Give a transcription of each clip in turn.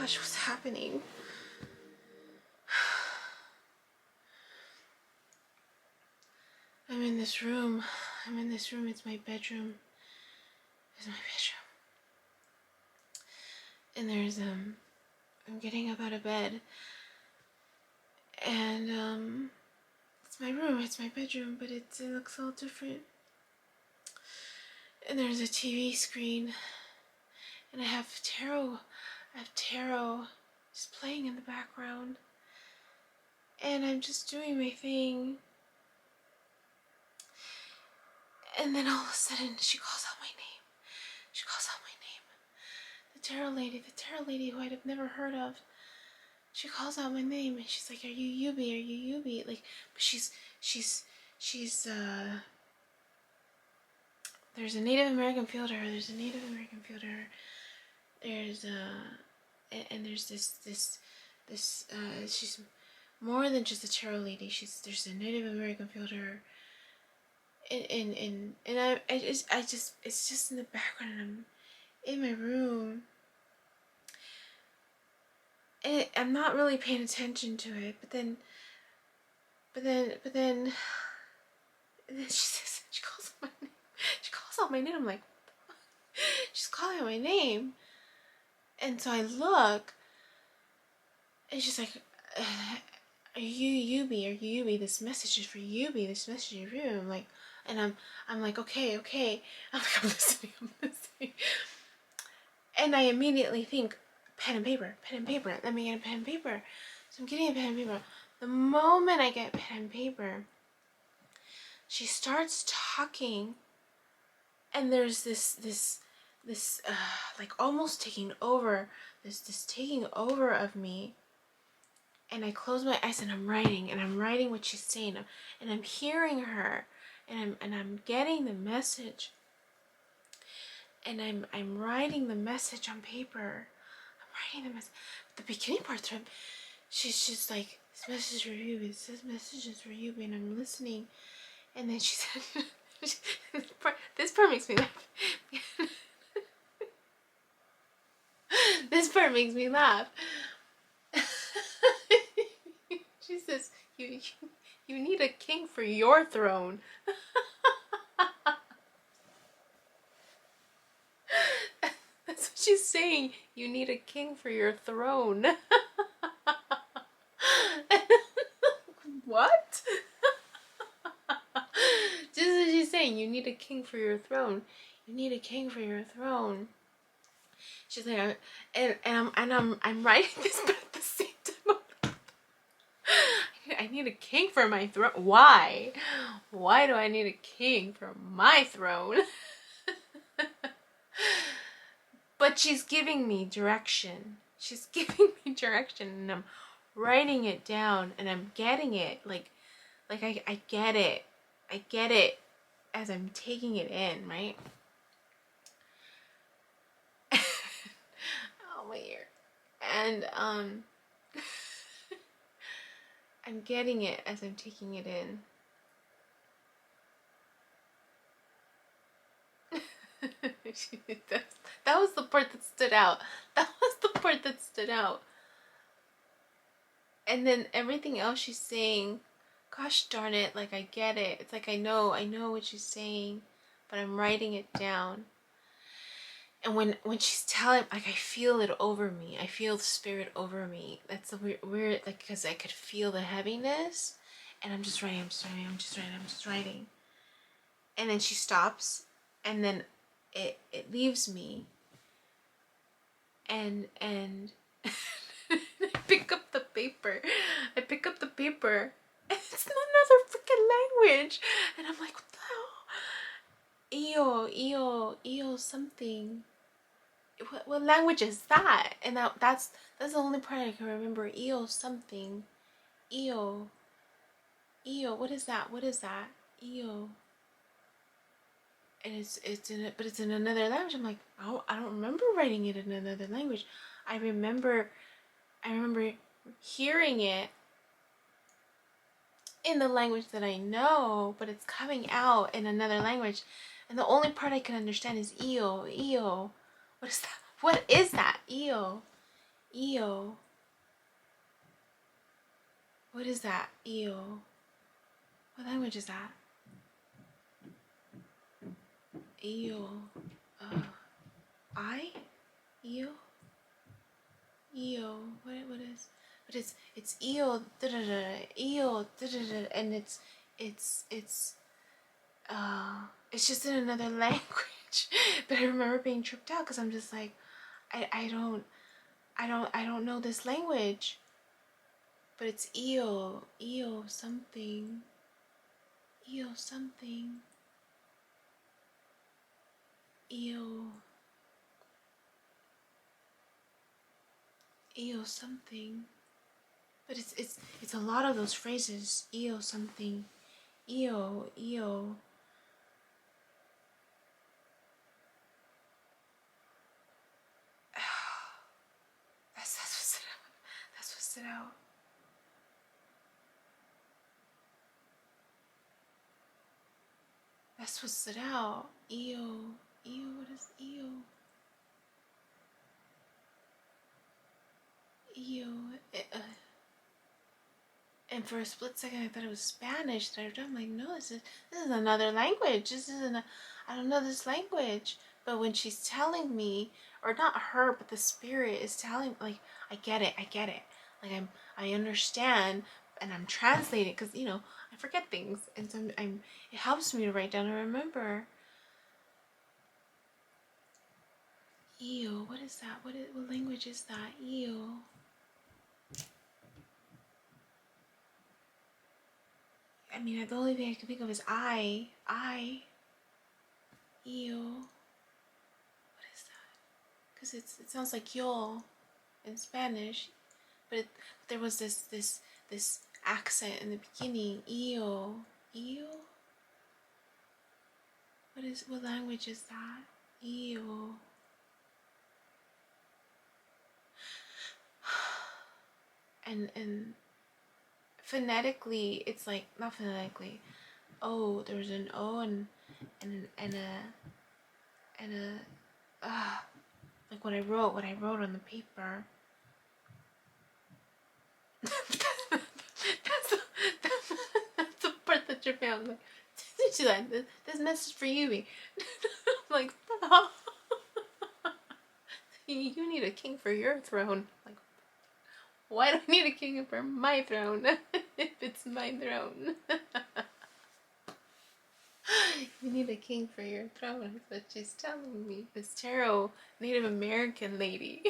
gosh, what's happening? I'm in this room. It's my bedroom. It's my bedroom. And there's, I'm getting up out of bed. And, it's my room. It's my bedroom, but it looks all different. And there's a TV screen. And I have tarot just playing in the background. And I'm just doing my thing. And then all of a sudden, she calls out my name. She calls out my name. The tarot lady who I'd have never heard of. She calls out my name and she's like, "Are you Yubi? Are you Yubi?" Like, but she's there's a Native American feel to her. There's and there's this she's more than just a tarot lady. There's a Native American feel to her. And I just it's just in the background, and I'm in my room. And I'm not really paying attention to it, but then she calls out my name. She calls out my name. I'm like, she's calling out my name. And so I look, and she's like, "Are you Yubi? Are you Yubi? This message is for Yubi. This message is for you." I'm like, and I'm like, okay. I'm listening. And I immediately think, pen and paper. Let me get a pen and paper. So I'm getting a pen and paper. The moment I get pen and paper, she starts talking, and there's this like almost taking over, this taking over of me. And I close my eyes and I'm writing what she's saying, and I'm hearing her, and I'm getting the message, and I'm writing the message on paper. The beginning parts of it, she's just like, "This message is for you. This message is for you," and I'm listening. And then she said, this part makes me laugh. This part makes me laugh. She says, you need a king for your throne. That's what she's saying. You need a king for your throne. What? Just as she's saying, you need a king for your throne. You need a king for your throne. She's like, I'm writing this, but at the same time, I need a king for my throne. Why? Why do I need a king for my throne? But she's giving me direction. And I'm writing it down, and I'm getting it. Like I get it. I get it as I'm taking it in, right? Oh, my ear. And I'm getting it as I'm taking it in. That was the part that stood out. And then everything else she's saying, gosh darn it, like I get it. It's like I know what she's saying, but I'm writing it down. And when she's telling, like, I feel it over me. I feel the spirit over me. That's the weird, like, because I could feel the heaviness, and I'm just writing. And then she stops, and then it leaves me, and I pick up the paper, and it's another freaking language, and I'm like, what the hell? Eo something. What language is that? And that's the only part I can remember. Eo something. Eo, what is that? Eo. And it's in another language. I'm like, I don't remember writing it in another language. I remember hearing it in the language that I know, but it's coming out in another language, and the only part I can understand is Eo. What is that? Eo. Eo. What is that? Eo. What language is that? Eo. I? Eo? Eo. But it's Eo. Da da da. Eo. Da da da. And it's just in another language. But I remember being tripped out because I'm just like, I don't know this language. But it's Eo something. Eo something. Eo something. But it's a lot of those phrases. Eo something. Eo. That's what stood out. That's what stood out. That's what stood out. Eo. What is Eo? And for a split second I thought it was Spanish. I'm like, no, this is another language. This isn't I don't know this language. But when she's telling me, or not her, but the spirit is telling, like, I get it. Like I understand, and I'm translating because I forget things, and so it helps me to write down and remember. Eo, what is that? What language is that? Eo. I mean, the only thing I can think of is I. Eo. What is that? Because it sounds like yo in Spanish, but there was this accent in the beginning. Eo. What language is that? Eo. And phonetically, it's like, not phonetically. Oh, there's an O and a like what I wrote on the paper. that's the part that tripped me out. Like, she's like, this message for Yubi. I'm like, oh. You need a king for your throne. Like, why do I need a king for my throne if it's my throne? You need a king for your throne. That's what she's telling me. This tarot Native American lady.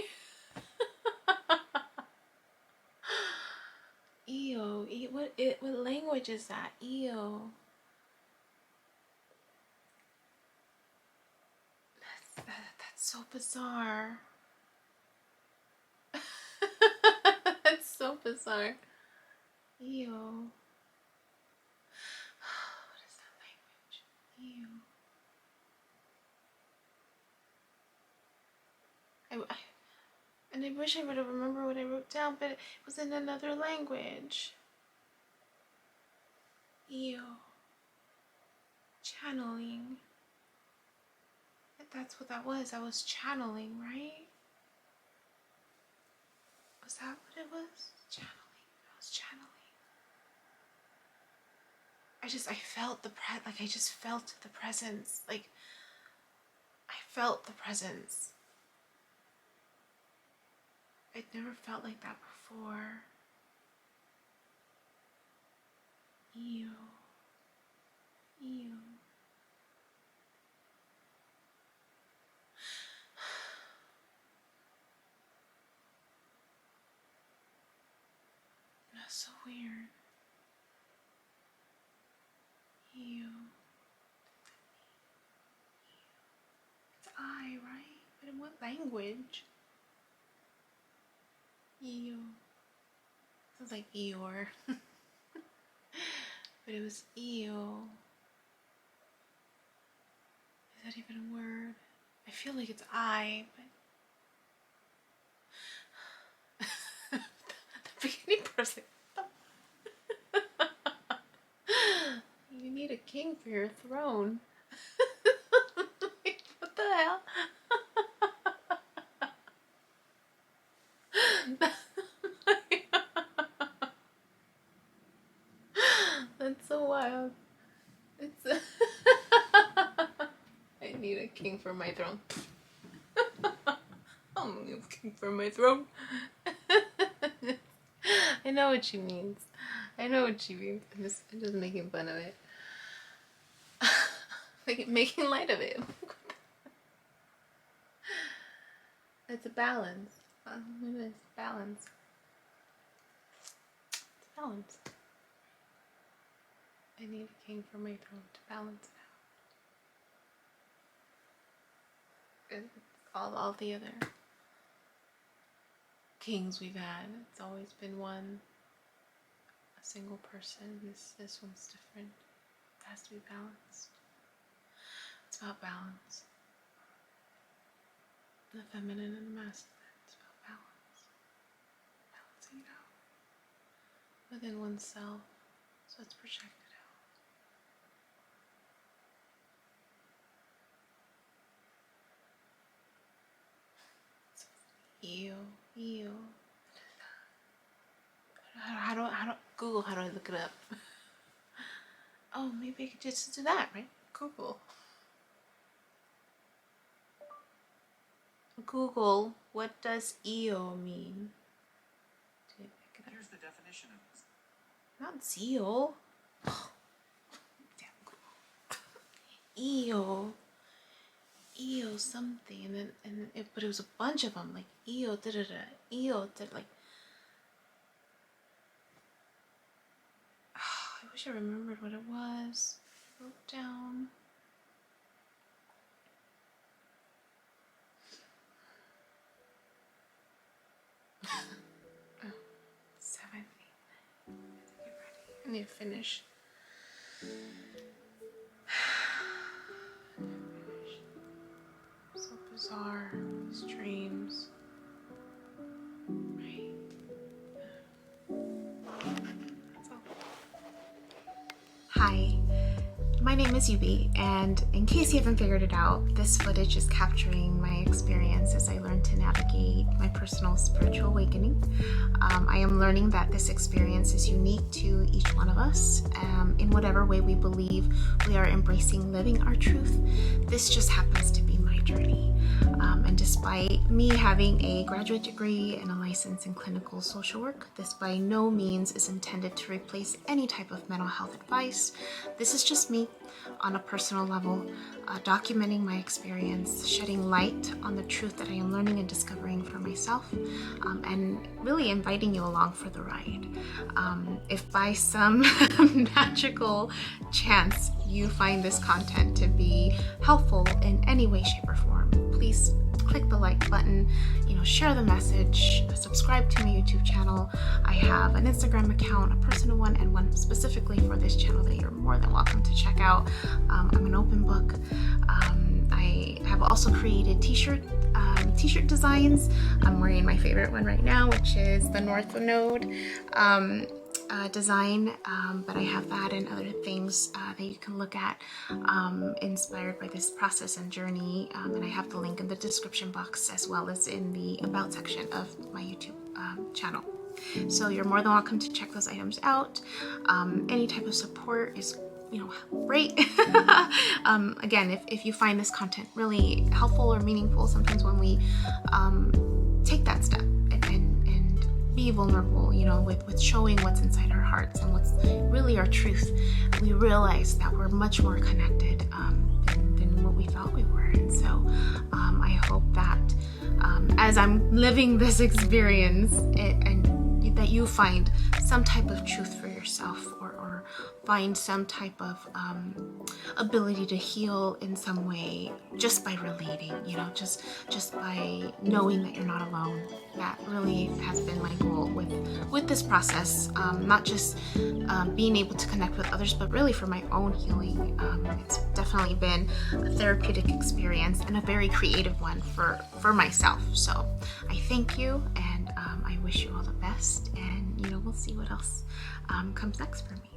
Eo. What language is that? Eo. That's so bizarre. That's so bizarre. Eo. What is that language? Eo. And I wish I would have remembered what I wrote down, but it was in another language. Eo. Channeling. That's what that was. I was channeling, right? Was that what it was? Channeling. I was channeling. I felt I just felt the presence. Like, I felt the presence. I'd never felt like that before. Ew. That's so weird. Ew. It's I, right? But in what language? Ew. Sounds like Eeyore. But it was ew. Is that even a word? I feel like it's I, but the beginning person. You need a king for your throne. What the hell? need a king for my throne. I don't need a king for my throne. I know what she means. I know what she means. I'm just making fun of it. Making light of it. It's a balance. It is balance. It's balance. I need a king for my throne to balance it out. All the other kings we've had, it's always been a single person. This one's different. It has to be balanced. It's about balance. The feminine and the masculine. It's about balance. Balancing it out within oneself, so it's projected out. Eo. How do Google? How do I look it up? Oh, maybe I could just do that, right? Google, what does EO mean? Here's the definition of this. Not zeal. Damn Google. EO something, but it was a bunch of them, like EO like. I wish I remembered what it was. I wrote down. Oh, 7. Get ready. I need to finish. So bizarre, these dreams. Right? That's all. Hi, my name is Yubi, and in case you haven't figured it out, this footage is capturing my experience as I learn to navigate my personal spiritual awakening. I am learning that this experience is unique to each one of us. In whatever way we believe we are embracing living our truth, this just happens to be my journey. And despite me having a graduate degree and a license in clinical social work, this by no means is intended to replace any type of mental health advice. This is just me on a personal level, documenting my experience, shedding light on the truth that I am learning and discovering for myself, and really inviting you along for the ride. If by some magical chance you find this content to be helpful in any way, shape, or form, please click the like button, share the message, subscribe to my YouTube channel. I have an Instagram account, a personal one, and one specifically for this channel that you're more than welcome to check out. I'm an open book. I have also created t-shirt designs. I'm wearing my favorite one right now, which is the North Node design, but I have that and other things that you can look at inspired by this process and journey, and I have the link in the description box as well as in the about section of my YouTube channel. So you're more than welcome to check those items out. Any type of support is great. Again, if you find this content really helpful or meaningful, sometimes when we take that step and be vulnerable, with showing what's inside our hearts and what's really our truth, we realize that we're much more connected than what we thought we were. And so I hope that as I'm living this experience, and that you find some type of truth for yourself, or find some type of ability to heal in some way just by relating, just by knowing that you're not alone. That really has been my goal with this process, not just being able to connect with others, but really for my own healing. It's definitely been a therapeutic experience and a very creative one for myself. So I thank you, and I wish you all the best, and we'll see what else comes next for me.